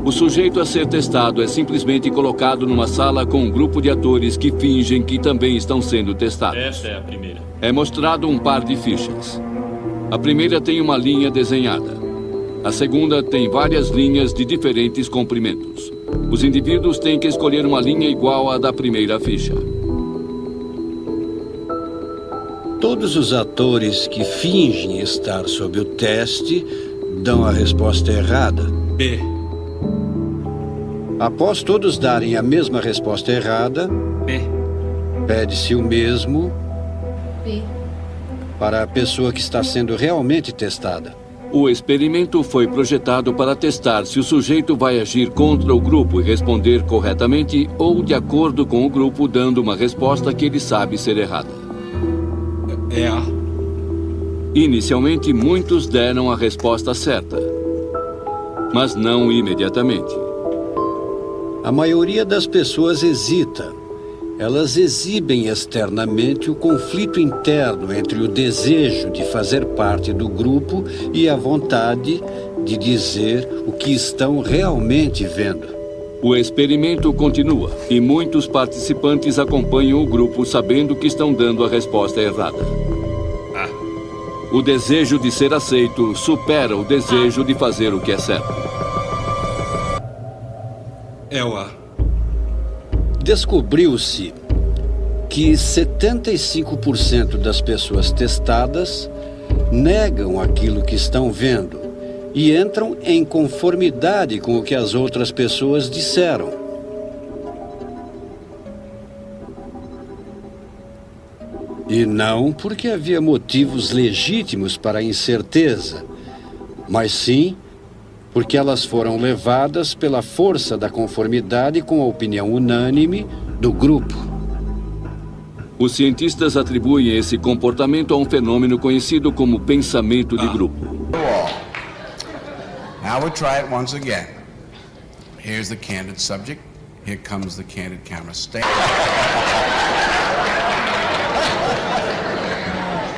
O sujeito a ser testado é simplesmente colocado numa sala com um grupo de atores que fingem que também estão sendo testados. Essa é a primeira. É mostrado um par de fichas. A primeira tem uma linha desenhada. A segunda tem várias linhas de diferentes comprimentos. Os indivíduos têm que escolher uma linha igual à da primeira ficha. Todos os atores que fingem estar sob o teste dão a resposta errada. B. Após todos darem a mesma resposta errada, B. pede-se o mesmo B. para a pessoa que está sendo realmente testada. O experimento foi projetado para testar se o sujeito vai agir contra o grupo e responder corretamente ou de acordo com o grupo, dando uma resposta que ele sabe ser errada. É A. Inicialmente, muitos deram a resposta certa, mas não imediatamente. A maioria das pessoas hesita. Elas exibem externamente o conflito interno entre o desejo de fazer parte do grupo e a vontade de dizer o que estão realmente vendo. O experimento continua e muitos participantes acompanham o grupo sabendo que estão dando a resposta errada. O desejo de ser aceito supera o desejo de fazer o que é certo. É o A. Descobriu-se que 75% das pessoas testadas negam aquilo que estão vendo e entram em conformidade com o que as outras pessoas disseram. E não porque havia motivos legítimos para a incerteza, mas sim porque elas foram levadas pela força da conformidade com a opinião unânime do grupo. Os cientistas atribuem esse comportamento a um fenômeno conhecido como pensamento de grupo. Now we'll try it once again. Here's the candid subject. Here comes the candid camera. Stand.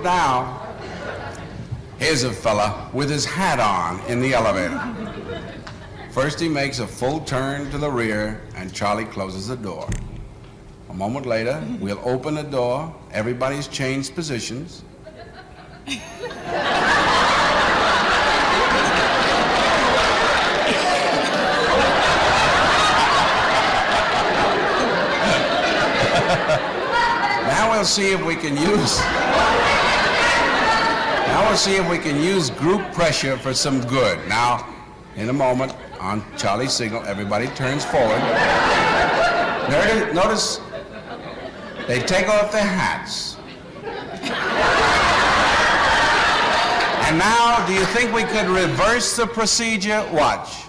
Now, here's a fella with his hat on in the elevator. First he makes a full turn to the rear and Charlie closes the door. A moment later, we'll open the door, everybody's changed positions. Now we'll see if we can use group pressure for some good. Now, in a moment, on Charlie's signal, everybody turns forward. Notice they take off their hats. And now, do you think we could reverse the procedure? Watch.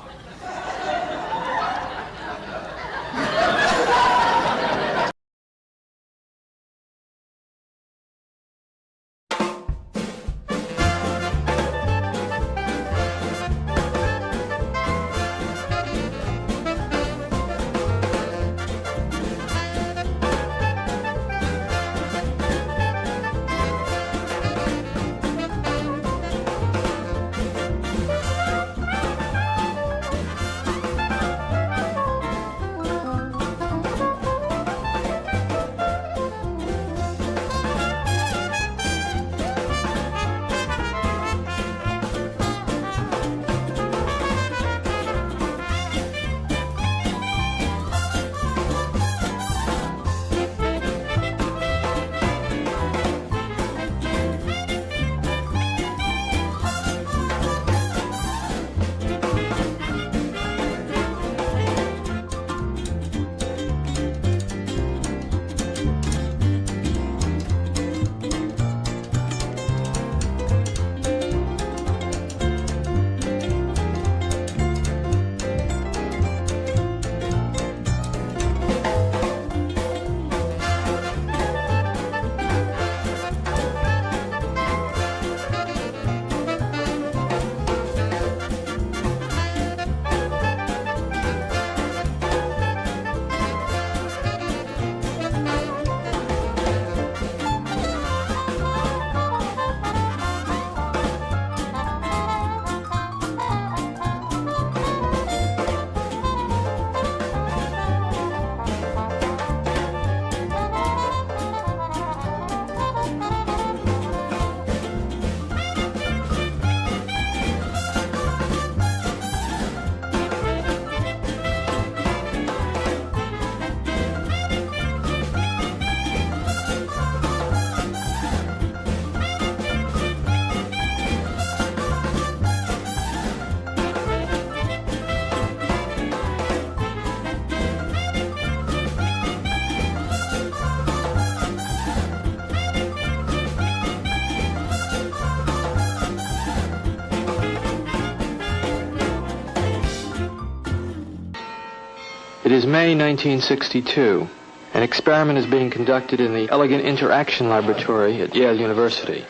It is May 1962. An experiment is being conducted in the Elegant Interaction Laboratory at Yale University.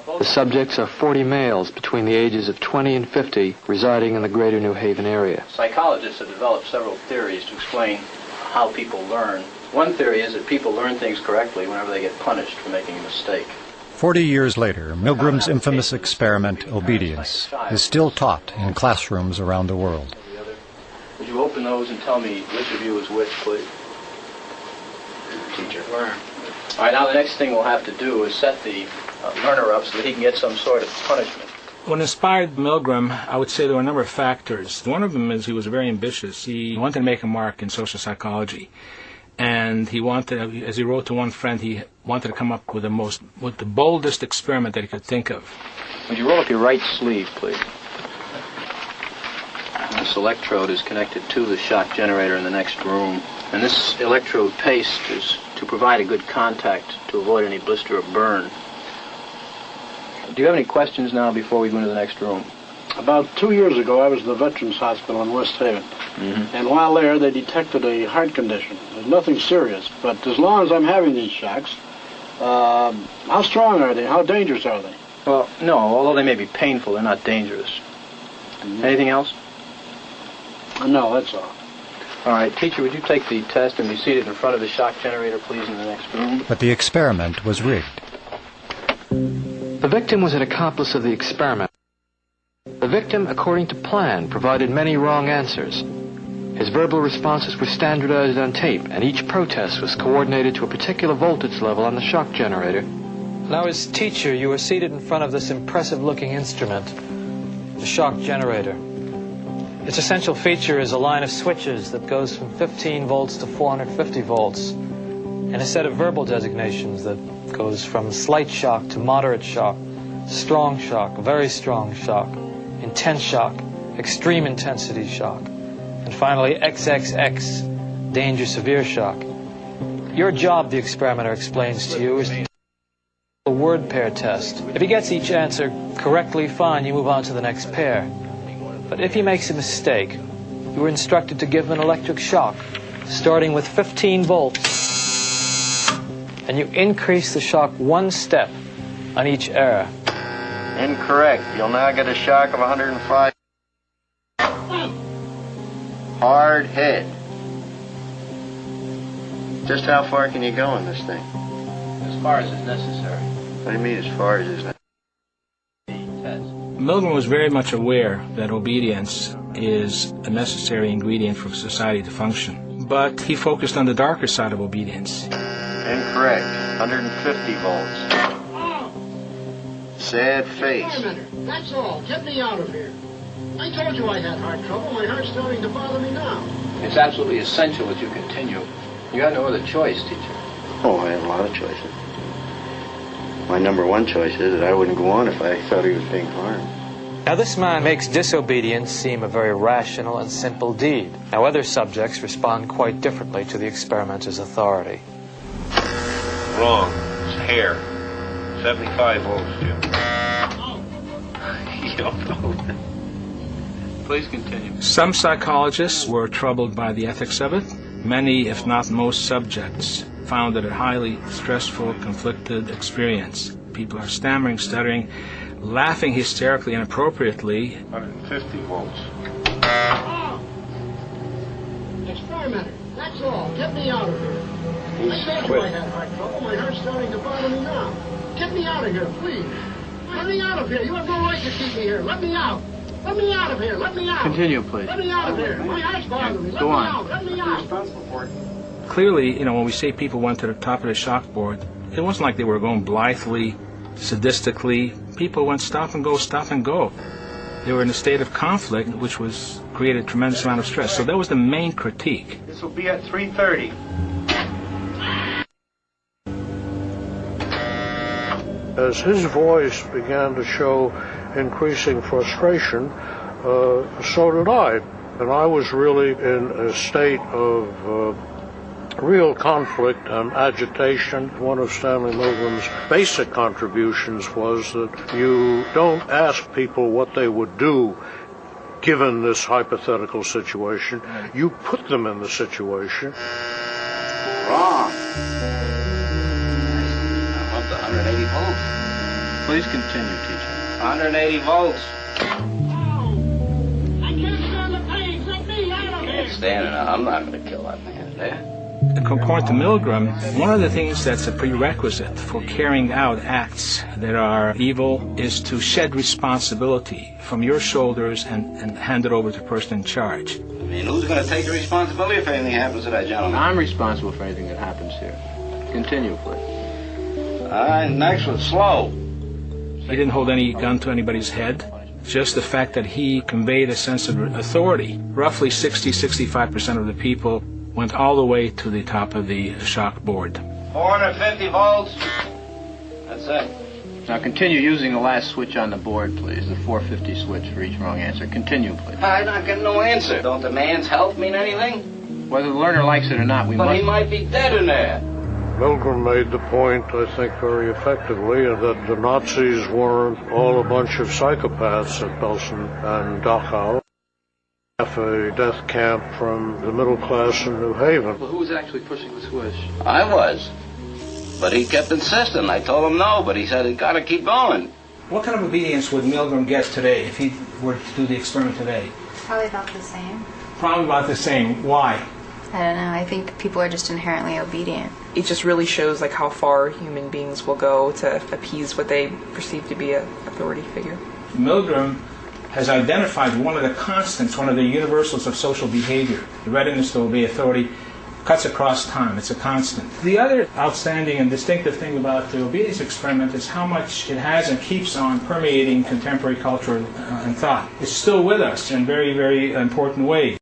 The subjects are 40 males between the ages of 20 and 50 residing in the greater New Haven area. Psychologists have developed several theories to explain how people learn. One theory is that people learn things correctly whenever they get punished for making a mistake. 40 years later, Milgram's infamous experiment, obedience, is still taught in classrooms around the world. Would you open those and tell me which of you is which, please? Teacher. Learn. All right, now the next thing we'll have to do is set the learner up so that he can get some sort of punishment. What inspired Milgram, I would say there were a number of factors. One of them is he was very ambitious. He wanted to make a mark in social psychology. And he wanted, as he wrote to one friend, he wanted to come up with the boldest experiment that he could think of. Would you roll up your right sleeve, please? This electrode is connected to the shock generator in the next room. And this electrode paste is to provide a good contact to avoid any blister or burn. Do you have any questions now before we go into the next room? About 2 years ago, I was at the Veterans Hospital in West Haven. And while there, they detected a heart condition. There's nothing serious, but as long as I'm having these shocks, how strong are they? How dangerous are they? Well, no, although they may be painful, they're not dangerous. Anything else? No, that's all. All right, teacher, would you take the test and be seated in front of the shock generator, please, in the next room? But the experiment was rigged. The victim was an accomplice of the experiment. The victim, according to plan, provided many wrong answers. His verbal responses were standardized on tape, and each protest was coordinated to a particular voltage level on the shock generator. Now, as teacher, you were seated in front of this impressive-looking instrument, the shock generator. Its essential feature is a line of switches that goes from 15 volts to 450 volts, and a set of verbal designations that goes from slight shock to moderate shock, strong shock, very strong shock, intense shock, extreme intensity shock, and finally XXX, danger severe shock. Your job, the experimenter explains to you, is a word pair test. If he gets each answer correctly, fine, you move on to the next pair. But if he makes a mistake, you are instructed to give him an electric shock, starting with 15 volts, and you increase the shock one step on each error. Incorrect. You'll now get a shock of 105. Hard hit. Just how far can you go in this thing? As far as is necessary. What do you mean, as far as is necessary? Milgram was very much aware that obedience is a necessary ingredient for society to function. But he focused on the darker side of obedience. Incorrect. 150 volts. Sad face. Wait a minute. That's all. Get me out of here. I told you I had heart trouble. My heart's starting to bother me now. It's absolutely essential that you continue. You have no other choice, teacher. Oh, I have a lot of choices. My number one choice is that I wouldn't go on if I thought he was being harmed. Now, this man makes disobedience seem a very rational and simple deed. Now, other subjects respond quite differently to the experimenter's authority. Wrong. It's hair. 75 volts, Jim. You don't know. Please continue. Some psychologists were troubled by the ethics of it. Many, if not most, subjects found it a highly stressful, conflicted experience. People are stammering, stuttering, laughing hysterically, inappropriately. 150 volts. Experimenter, that's all. Get me out of here. I told you I had heart trouble. My heart's starting to bother me now. Get me out of here, please. Let me out of here. You have no right to keep me here. Let me out. Let me out of here. Let me out. Continue, please. Let me out of here. My heart's bothering me. Let Go me on. out. Let me out. Clearly, when we say people went to the top of the shock board, it wasn't like they were going blithely, sadistically. People went stop and go, stop and go. They were in a state of conflict, which created a tremendous amount of stress. So that was the main critique. This will be at 3:30. As his voice began to show increasing frustration, so did I. And I was really in a state of real conflict and agitation. One of Stanley Milgram's basic contributions was that you don't ask people what they would do, given this hypothetical situation. You put them in the situation. Wrong. I'm up to 180 volts. Please continue, teacher. 180 volts. I can't stand the pain. Let me out of here. Can't stand it. I'm not going to kill that man there. According to Milgram, one of the things that's a prerequisite for carrying out acts that are evil is to shed responsibility from your shoulders and hand it over to the person in charge. I mean, who's going to take the responsibility if anything happens to that gentleman? I'm responsible for anything that happens here. Continue, please. All right, next was slow. He didn't hold any gun to anybody's head. Just the fact that he conveyed a sense of authority. Roughly 60-65% of the people went all the way to the top of the shock board. 450 volts. That's it. Now continue using the last switch on the board, please. The 450 switch for each wrong answer. Continue, please. I'm not getting no answer. Don't the man's health mean anything? Whether the learner likes it or not, we But must... he might be dead in there. Milgram made the point, I think very effectively, that the Nazis weren't all a bunch of psychopaths at Belsen and Dachau. A death camp from the middle class in New Haven. Well, who was actually pushing the switch? I was. But he kept insisting. I told him no, but he said he's got to keep going. What kind of obedience would Milgram get today if he were to do the experiment today? Probably about the same. Probably about the same. Why? I don't know. I think people are just inherently obedient. It just really shows like how far human beings will go to appease what they perceive to be an authority figure. Milgram has identified one of the constants, one of the universals of social behavior. The readiness to obey authority cuts across time. It's a constant. The other outstanding and distinctive thing about the obedience experiment is how much it has and keeps on permeating contemporary culture and thought. It's still with us in very, very important ways.